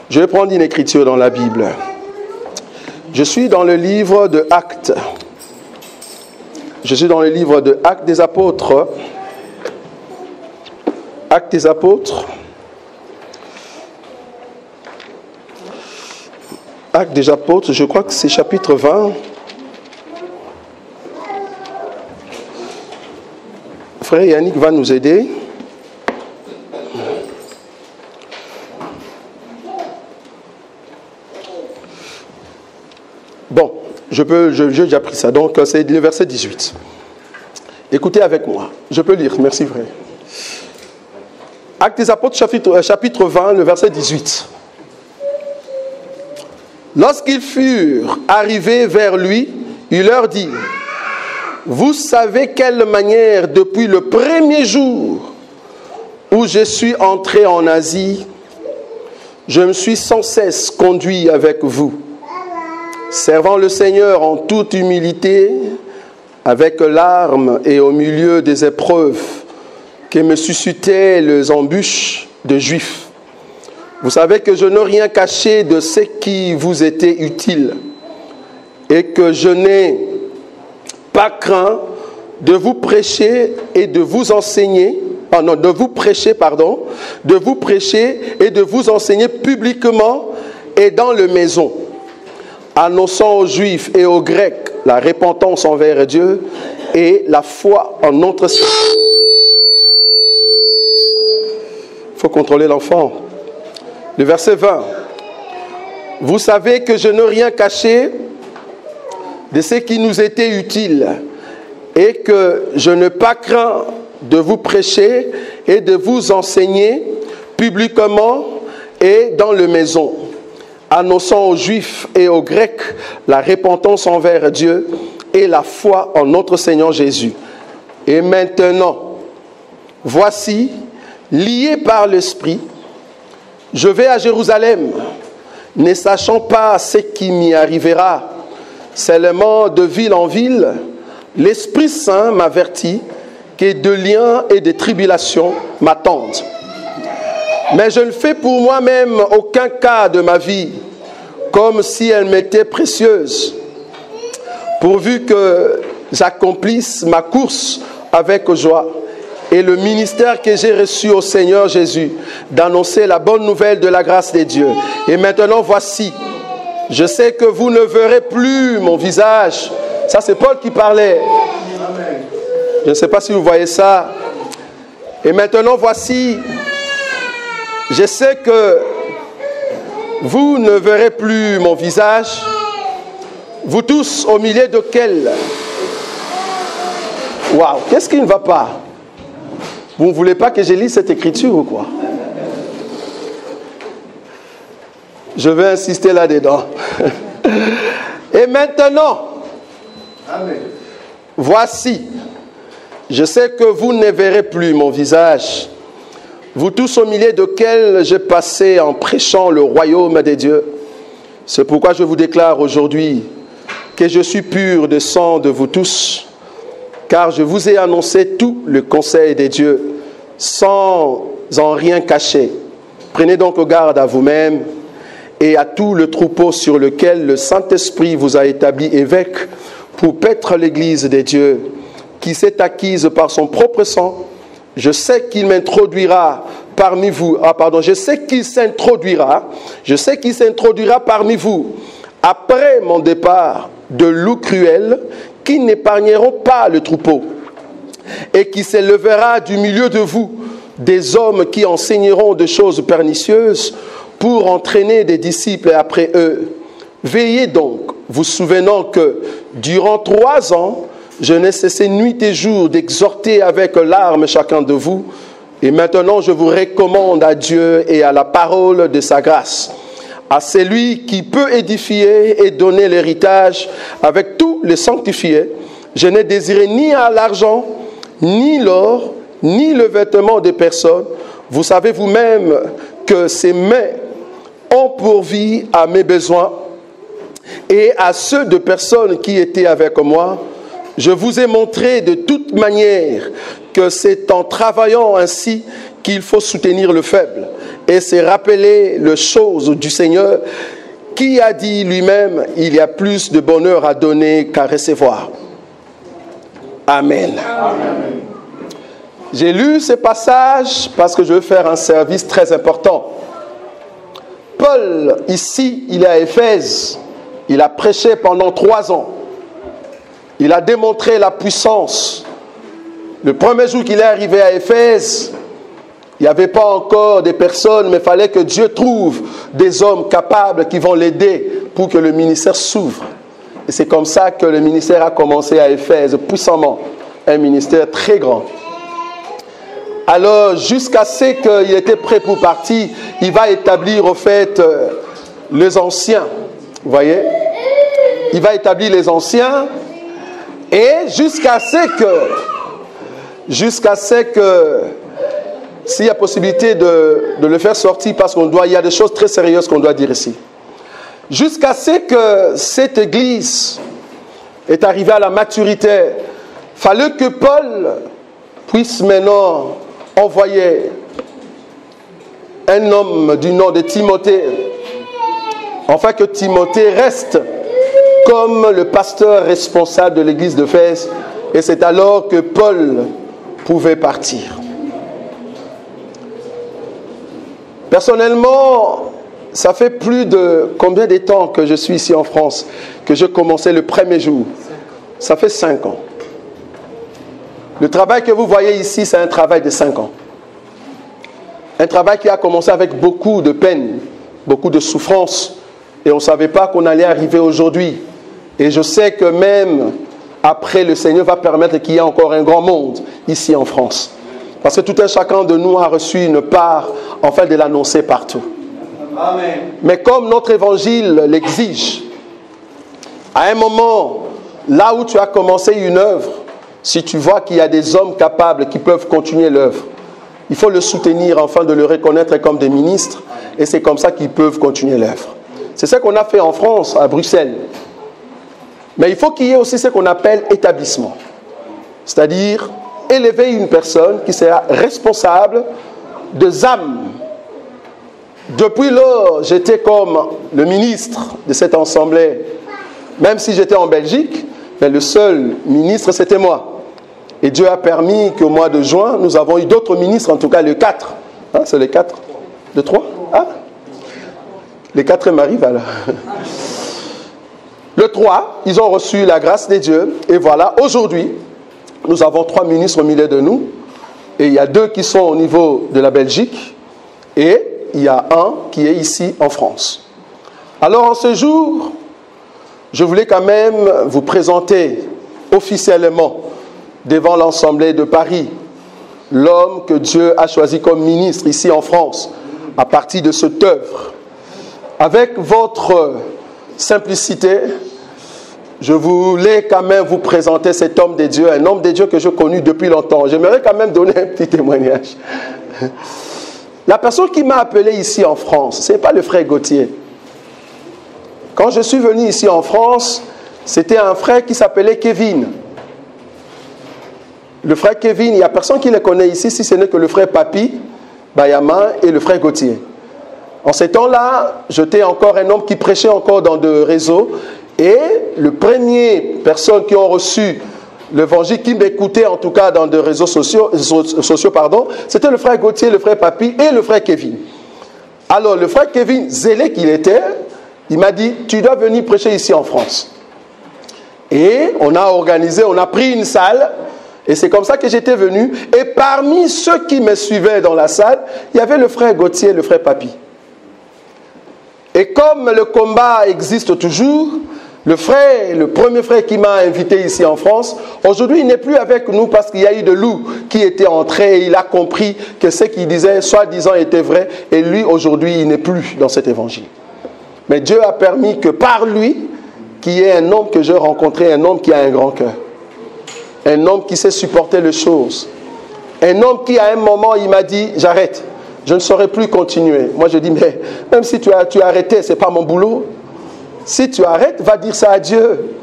Je vais prendre une écriture dans la Bible. Je suis dans le livre de Actes. Je suis dans le livre de Actes des Apôtres. Actes des Apôtres. Actes des Apôtres, je crois que c'est chapitre 20. Frère Yannick va nous aider. Bon, j'ai déjà pris ça. Donc, c'est le verset 18. Écoutez avec moi. Je peux lire. Merci, frère. Actes des Apôtres, chapitre 20, le verset 18. Lorsqu'ils furent arrivés vers lui, il leur dit: vous savez quelle manière, depuis le premier jour où je suis entré en Asie, je me suis sans cesse conduit avec vous, servant le Seigneur en toute humilité, avec larmes et au milieu des épreuves que me suscitaient les embûches de Juifs. Vous savez que je n'ai rien caché de ce qui vous était utile et que je n'ai pas craint de vous prêcher et de vous enseigner, de vous prêcher et de vous enseigner publiquement et dans les maisons, annonçant aux Juifs et aux Grecs la repentance envers Dieu et la foi en notre Seigneur. Il faut contrôler l'enfant. Le verset 20. Vous savez que je n'ai rien caché de ce qui nous était utile et que je n'ai pas craint de vous prêcher et de vous enseigner publiquement et dans les maisons, annonçant aux Juifs et aux Grecs la repentance envers Dieu et la foi en notre Seigneur Jésus. Et maintenant, voici, lié par l'Esprit, je vais à Jérusalem, ne sachant pas ce qui m'y arrivera. Seulement de ville en ville, l'Esprit Saint m'avertit que de liens et de tribulations m'attendent. Mais je ne fais pour moi-même aucun cas de ma vie, comme si elle m'était précieuse, pourvu que j'accomplisse ma course avec joie et le ministère que j'ai reçu au Seigneur Jésus, d'annoncer la bonne nouvelle de la grâce de Dieu. Et maintenant, voici, je sais que vous ne verrez plus mon visage. Ça, c'est Paul qui parlait. Je ne sais pas si vous voyez ça. Et maintenant, voici, je sais que vous ne verrez plus mon visage. Vous tous, au milieu de quel... Waouh, qu'est-ce qui ne va pas? Vous ne voulez pas que je lise cette écriture ou quoi? Je vais insister là-dedans. Et maintenant, amen. Voici, je sais que vous ne verrez plus mon visage, vous tous au milieu desquels j'ai passé en prêchant le royaume des dieux. C'est pourquoi je vous déclare aujourd'hui que je suis pur de sang de vous tous, car je vous ai annoncé tout le conseil des dieux, sans en rien cacher. Prenez donc garde à vous-même et à tout le troupeau sur lequel le Saint-Esprit vous a établi évêque pour paître l'Église des dieux, qui s'est acquise par son propre sang. Je sais qu'il m'introduira parmi vous. Je sais qu'il s'introduira parmi vous après mon départ de loups cruels qui n'épargneront pas le troupeau, et qui s'élèvera du milieu de vous des hommes qui enseigneront des choses pernicieuses pour entraîner des disciples après eux. Veillez donc, vous souvenant que durant 3 ans, je n'ai cessé nuit et jour d'exhorter avec larmes chacun de vous. Et maintenant, je vous recommande à Dieu et à la parole de sa grâce, à celui qui peut édifier et donner l'héritage avec tous les sanctifiés. Je n'ai désiré ni à l'argent, ni l'or, ni le vêtement des personnes. Vous savez vous-même que ces mains ont pourvu à mes besoins et à ceux de personnes qui étaient avec moi. Je vous ai montré de toute manière que c'est en travaillant ainsi qu'il faut soutenir le faible. Et c'est rappeler les choses du Seigneur qui a dit lui-même, il y a plus de bonheur à donner qu'à recevoir. Amen. Amen. J'ai lu ce passage parce que je veux faire un service très important. Paul, ici, il est à Éphèse. Il a prêché pendant 3 ans. Il a démontré la puissance. Le premier jour qu'il est arrivé à Éphèse, il n'y avait pas encore des personnes, mais il fallait que Dieu trouve des hommes capables qui vont l'aider pour que le ministère s'ouvre. Et c'est comme ça que le ministère a commencé à Éphèse, puissamment. Un ministère très grand. Alors, jusqu'à ce qu'il était prêt pour partir, il va établir au fait les anciens. Vous voyez? Il va établir les anciens et jusqu'à ce que s'il y a possibilité de le faire sortir, parce qu'il y a des choses très sérieuses qu'on doit dire ici. Jusqu'à ce que cette église est arrivée à la maturité, il fallait que Paul puisse maintenant envoyer un homme du nom de Timothée, afin que Timothée reste comme le pasteur responsable de l'église d'Éphèse. Et c'est alors que Paul pouvait partir. Personnellement, ça fait plus de combien de temps que je suis ici en France, que j'ai commencé le premier jour? Ça fait 5 ans. Le travail que vous voyez ici, c'est un travail de 5 ans. Un travail qui a commencé avec beaucoup de peine, beaucoup de souffrance. Et on ne savait pas qu'on allait arriver aujourd'hui. Et je sais que même après, le Seigneur va permettre qu'il y ait encore un grand monde ici en France. Parce que tout un chacun de nous a reçu une part, enfin, de l'annoncer partout. Amen. Mais comme notre évangile l'exige, à un moment, là où tu as commencé une œuvre, si tu vois qu'il y a des hommes capables qui peuvent continuer l'œuvre, il faut le soutenir afin de le reconnaître comme des ministres. Et c'est comme ça qu'ils peuvent continuer l'œuvre. C'est ce qu'on a fait en France, à Bruxelles. Mais il faut qu'il y ait aussi ce qu'on appelle établissement. C'est-à-dire élever une personne qui sera responsable des âmes. Depuis lors, j'étais comme le ministre de cette assemblée. Même si j'étais en Belgique, mais le seul ministre, c'était moi. Et Dieu a permis qu'au mois de juin, nous avons eu d'autres ministres, en tout cas les 4. Hein, c'est les 4 de 3 hein? Les 4 m'arrivent alors. Le 3, ils ont reçu la grâce de Dieu. Et voilà, aujourd'hui, nous avons 3 ministres au milieu de nous. Et il y a 2 qui sont au niveau de la Belgique. Et il y a un qui est ici en France. Alors en ce jour, je voulais quand même vous présenter officiellement devant l'Assemblée de Paris l'homme que Dieu a choisi comme ministre ici en France à partir de cette œuvre. Avec votre simplicité, je voulais quand même vous présenter cet homme de Dieu, un homme de Dieu que j'ai connu depuis longtemps. J'aimerais quand même donner un petit témoignage. La personne qui m'a appelé ici en France, ce n'est pas le frère Gauthier. Quand je suis venu ici en France, c'était un frère qui s'appelait Kevin. Le frère Kevin, il n'y a personne qui le connaît ici, si ce n'est que le frère Papi, Bayama et le frère Gauthier. En ces temps-là, j'étais encore un homme qui prêchait encore dans des réseaux. Et le premier personne qui ont reçu l'évangile, qui m'écoutait en tout cas dans des réseaux sociaux, c'était le frère Gauthier, le frère Papi et le frère Kevin. Alors le frère Kevin, zélé qu'il était, il m'a dit, tu dois venir prêcher ici en France. Et on a organisé, on a pris une salle. Et c'est comme ça que j'étais venu. Et parmi ceux qui me suivaient dans la salle, il y avait le frère Gauthier et le frère Papi. Et comme le combat existe toujours, le premier frère qui m'a invité ici en France, aujourd'hui il n'est plus avec nous parce qu'il y a eu de loups qui étaient entrés et il a compris que ce qu'il disait, soi-disant, était vrai. Et lui, aujourd'hui, il n'est plus dans cet évangile. Mais Dieu a permis que par lui, qu'il y ait un homme que j'ai rencontré, un homme qui a un grand cœur. Un homme qui sait supporter les choses. Un homme qui, à un moment, il m'a dit, j'arrête. Je ne saurais plus continuer. Moi, je dis, mais même si tu as arrêté, ce n'est pas mon boulot. Si tu arrêtes, va dire ça à Dieu.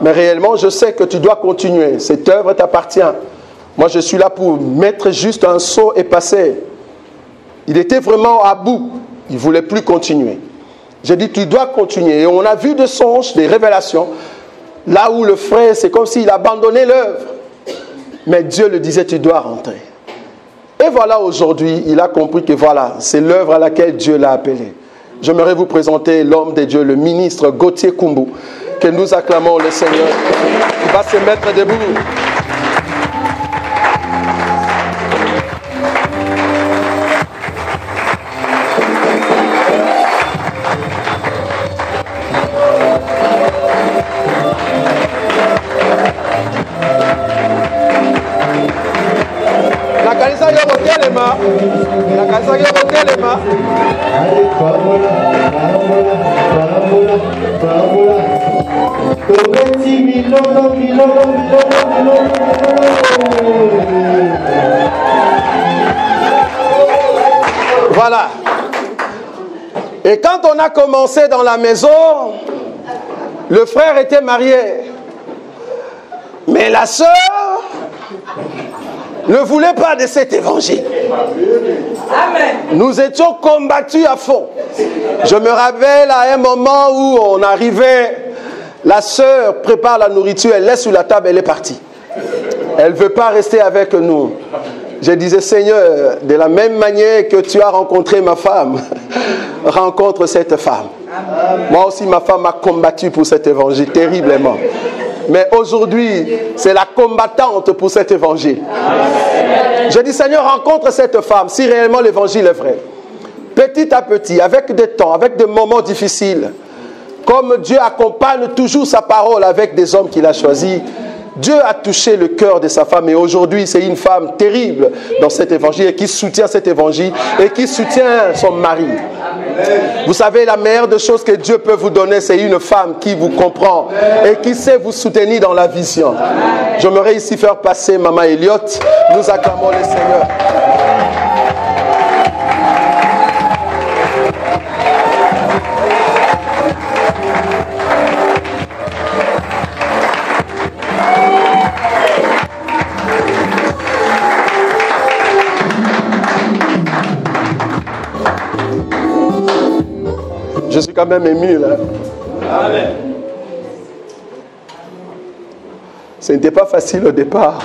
Mais réellement, je sais que tu dois continuer. Cette œuvre t'appartient. Moi, je suis là pour mettre juste un saut et passer. Il était vraiment à bout. Il ne voulait plus continuer. J'ai dit, tu dois continuer. Et on a vu des songes, des révélations. Là où le frère, c'est comme s'il abandonnait l'œuvre. Mais Dieu le disait, tu dois rentrer. Et voilà, aujourd'hui, il a compris que voilà, c'est l'œuvre à laquelle Dieu l'a appelé. J'aimerais vous présenter l'homme de Dieu, le ministre Gauthier Kumbu, que nous acclamons le Seigneur. Il va se mettre debout. Voilà. Et quand on a commencé dans la maison, le frère était marié. Mais la sœur ne voulait pas de cet évangile. Amen. Nous étions combattus à fond. Je me rappelle à un moment où on arrivait, la sœur prépare la nourriture, elle laisse sur la table, elle est partie. Elle ne veut pas rester avec nous. Je disais, Seigneur, de la même manière que tu as rencontré ma femme, rencontre cette femme. Amen. Moi aussi, ma femme a combattu pour cet évangile terriblement. Mais aujourd'hui, c'est la combattante pour cet évangile. Amen. Je dis, Seigneur, rencontre cette femme, si réellement l'évangile est vrai. Petit à petit, avec des temps, avec des moments difficiles, comme Dieu accompagne toujours sa parole avec des hommes qu'il a choisis, Dieu a touché le cœur de sa femme et aujourd'hui c'est une femme terrible dans cet évangile et qui soutient cet évangile et qui soutient son mari. Vous savez, la meilleure des choses que Dieu peut vous donner, c'est une femme qui vous comprend et qui sait vous soutenir dans la vision. J'aimerais ici faire passer Maman Elliot. Nous acclamons le Seigneur. Je suis quand même ému là. Amen. Ce n'était pas facile au départ.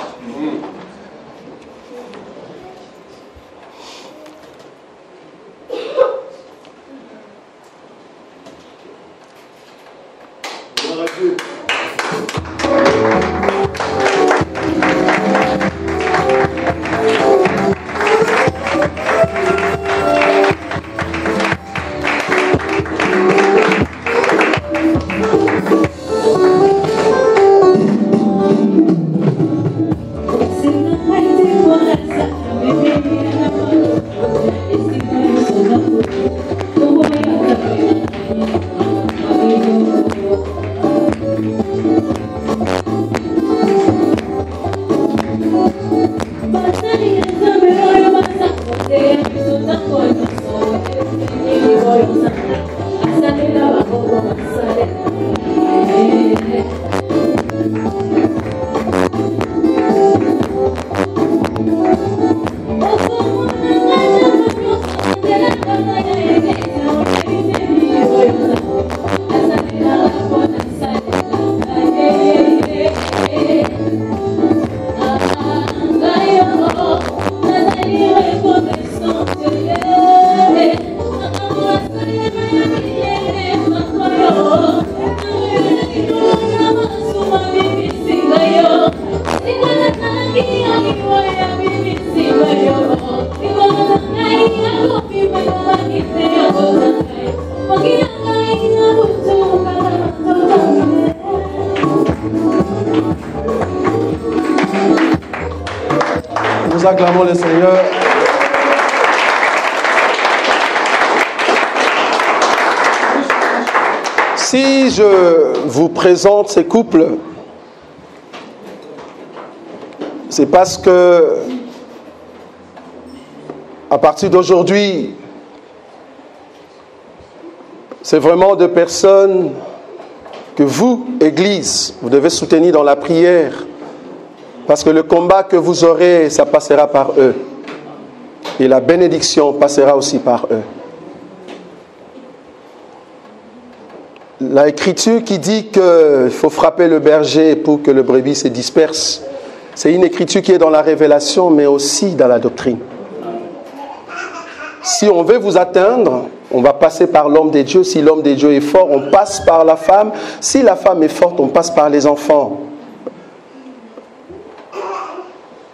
Nous acclamons le Seigneur. Si je vous présente ces couples, c'est parce que à partir d'aujourd'hui, c'est vraiment des personnes que vous, Église, vous devez soutenir dans la prière Parce que le combat que vous aurez, ça passera par eux. Et la bénédiction passera aussi par eux. L'écriture qui dit qu'il faut frapper le berger pour que le brebis se disperse, c'est une écriture qui est dans la révélation, mais aussi dans la doctrine. Si on veut vous atteindre, on va passer par l'homme de Dieu. Si l'homme de Dieu est fort, on passe par la femme. Si la femme est forte, on passe par les enfants.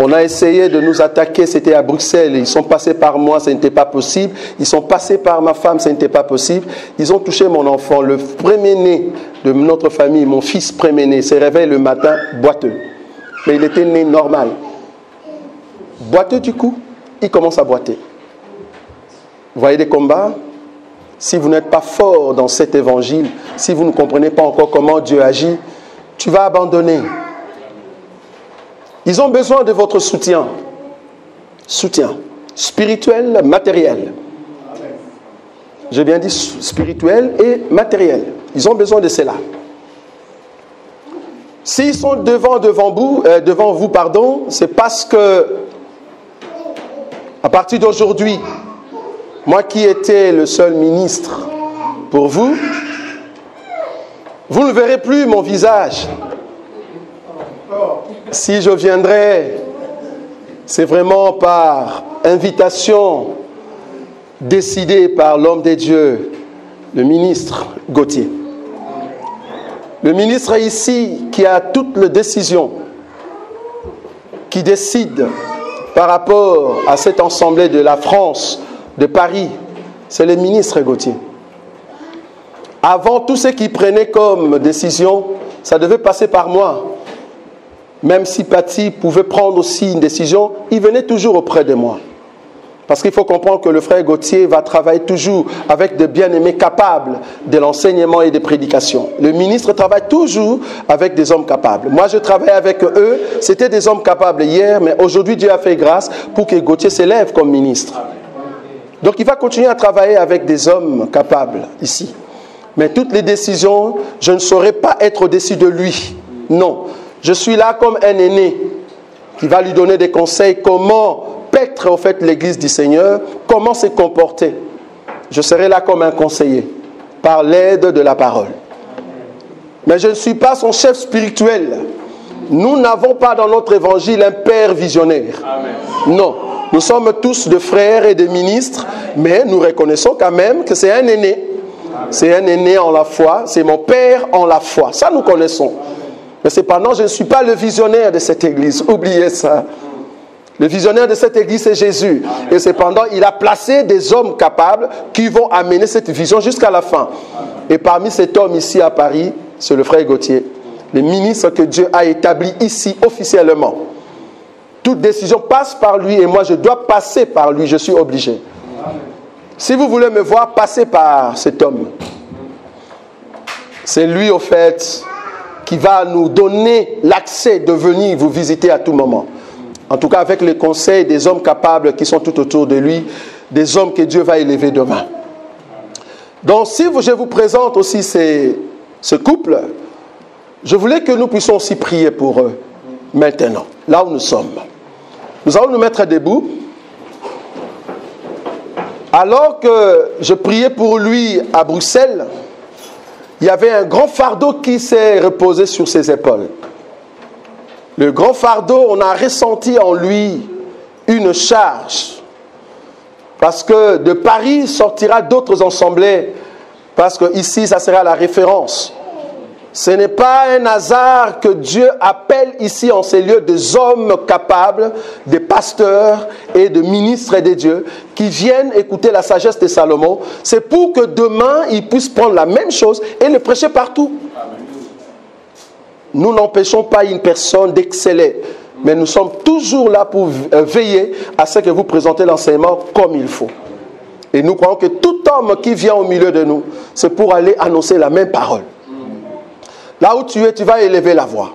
On a essayé de nous attaquer, c'était à Bruxelles. Ils sont passés par moi, ça n'était pas possible. Ils sont passés par ma femme, ça n'était pas possible. Ils ont touché mon enfant, le premier-né de notre famille, mon fils premier-né, se réveille le matin boiteux. Mais il était né normal. Boiteux du coup, il commence à boiter. Vous voyez des combats? Si vous n'êtes pas fort dans cet évangile, si vous ne comprenez pas encore comment Dieu agit, tu vas abandonner. Ils ont besoin de votre soutien. Soutien spirituel, matériel. J'ai bien dit spirituel et matériel. Ils ont besoin de cela. S'ils sont devant vous, c'est parce que, à partir d'aujourd'hui, moi qui étais le seul ministre pour vous, vous ne verrez plus mon visage. Si je viendrai, c'est vraiment par invitation décidée par l'homme de Dieu, le ministre Gauthier. Le ministre ici qui a toutes les décisions, qui décide par rapport à cette assemblée de la France, de Paris, c'est le ministre Gauthier. Avant, tout ce qu'il prenait comme décision, ça devait passer par moi. Même si Paty pouvait prendre aussi une décision, il venait toujours auprès de moi. Parce qu'il faut comprendre que le frère Gauthier va travailler toujours avec des bien-aimés capables de l'enseignement et des prédications. Le ministre travaille toujours avec des hommes capables. Moi, je travaille avec eux. C'était des hommes capables hier, mais aujourd'hui, Dieu a fait grâce pour que Gauthier s'élève comme ministre. Donc, il va continuer à travailler avec des hommes capables ici. Mais toutes les décisions, je ne saurais pas être au-dessus de lui. Non. Je suis là comme un aîné qui va lui donner des conseils, comment paître au fait l'église du Seigneur, comment se comporter. Je serai là comme un conseiller, par l'aide de la parole. Mais je ne suis pas son chef spirituel. Nous n'avons pas dans notre évangile un père visionnaire. Amen. Non, nous sommes tous des frères et des ministres, mais nous reconnaissons quand même que c'est un aîné. C'est un aîné en la foi, c'est mon père en la foi. Ça, nous connaissons. Mais cependant, je ne suis pas le visionnaire de cette église. Oubliez ça. Le visionnaire de cette église, c'est Jésus. Et cependant, il a placé des hommes capables qui vont amener cette vision jusqu'à la fin. Et parmi cet homme ici à Paris, c'est le frère Gauthier, le ministre que Dieu a établi ici officiellement. Toute décision passe par lui et moi, je dois passer par lui. Je suis obligé. Si vous voulez me voir, passez par cet homme. C'est lui, au fait, qui va nous donner l'accès de venir vous visiter à tout moment. En tout cas, avec les conseils des hommes capables qui sont tout autour de lui, des hommes que Dieu va élever demain. Donc, si je vous présente aussi ce couple, je voulais que nous puissions aussi prier pour eux, maintenant, là où nous sommes. Nous allons nous mettre debout. Alors que je priais pour lui à Bruxelles, il y avait un grand fardeau qui s'est reposé sur ses épaules. Le grand fardeau, on a ressenti en lui une charge. Parce que de Paris sortira d'autres assemblées. Parce que ici, ça sera la référence. Ce n'est pas un hasard que Dieu appelle ici en ces lieux des hommes capables, des pasteurs et de ministres de Dieu qui viennent écouter la sagesse de Salomon. C'est pour que demain, ils puissent prendre la même chose et le prêcher partout. Nous n'empêchons pas une personne d'exceller, mais nous sommes toujours là pour veiller à ce que vous présentez l'enseignement comme il faut. Et nous croyons que tout homme qui vient au milieu de nous, c'est pour aller annoncer la même parole. Là où tu es, tu vas élever la voix.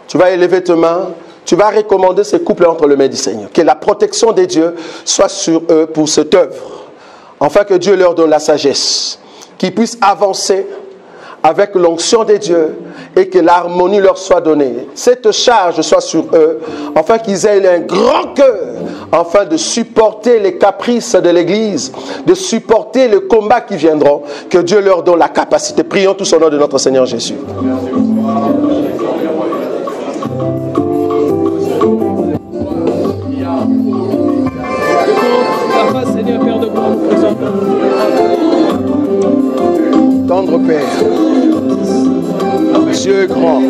Tu vas élever tes mains. Tu vas recommander ce couple entre les mains du Seigneur. Que la protection de Dieu soit sur eux pour cette œuvre. Afin que Dieu leur donne la sagesse. Qu'ils puissent avancer avec l'onction des dieux et que l'harmonie leur soit donnée. Cette charge soit sur eux, afin qu'ils aient un grand cœur, afin de supporter les caprices de l'Église, de supporter le combat qui viendront. Que Dieu leur donne la capacité. Prions tous au nom de notre Seigneur Jésus. Seigneur, Père de gloire, nous présentons. Tendre Père, Dieu grand,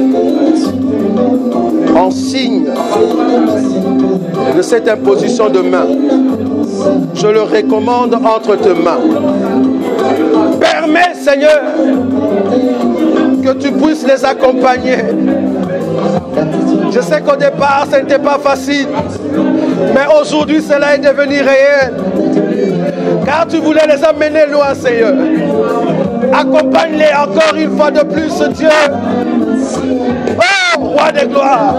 en signe de cette imposition de main, je le recommande entre tes mains. Permets, Seigneur, que tu puisses les accompagner. Je sais qu'au départ, ce n'était pas facile, mais aujourd'hui, cela est devenu réel. Car tu voulais les amener loin, Seigneur. Accompagne-les encore une fois de plus, Dieu. Oh, Roi de gloire,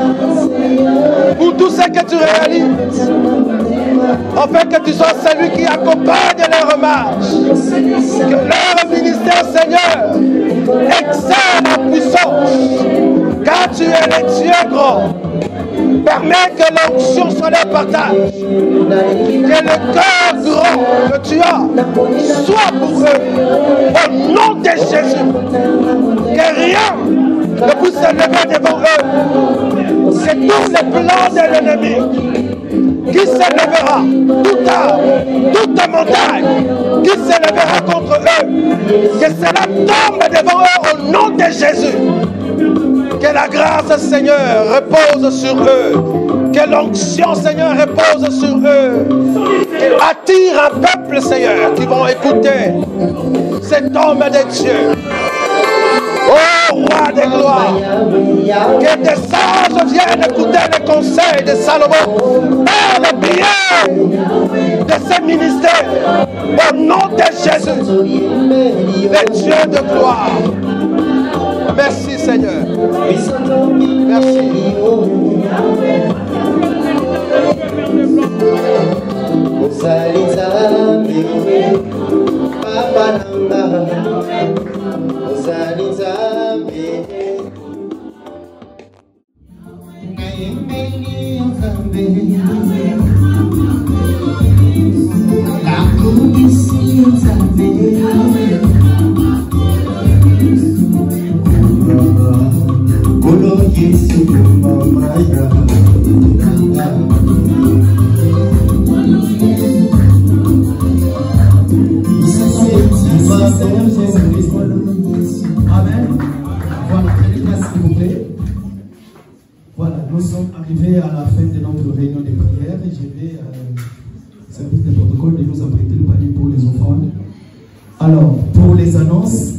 pour tout ce que tu réalises, afin que tu sois celui qui accompagne leur marche. Que leur ministère, Seigneur, excelle en puissance, car tu es le Dieu grand. Permets que l'onction soit leur partage. Que le cœur grand que tu as soit pour eux. Au nom de Jésus. Que rien ne puisse se lever devant eux. C'est tous les plans de l'ennemi qui se lèvera, toute montagne qui se lèvera contre eux. Que cela tombe devant eux au nom de Jésus. Que la grâce, Seigneur, repose sur eux. Que l'onction, Seigneur, repose sur eux. Attire un peuple, Seigneur, qui vont écouter cet homme de Dieu. Oh, Roi de gloire, que des sages viennent écouter les conseils de Salomon. Par le biais de ces ministères, au nom de Jésus, le Dieu de gloire. Merci, Seigneur. Merci. Amen. Voilà, s'il vous plaît. Voilà, nous sommes arrivés à la fin de notre réunion de prière. Je vais, service de protocole, de nous apprêter le panier pour les offrandes. Alors, pour les annonces,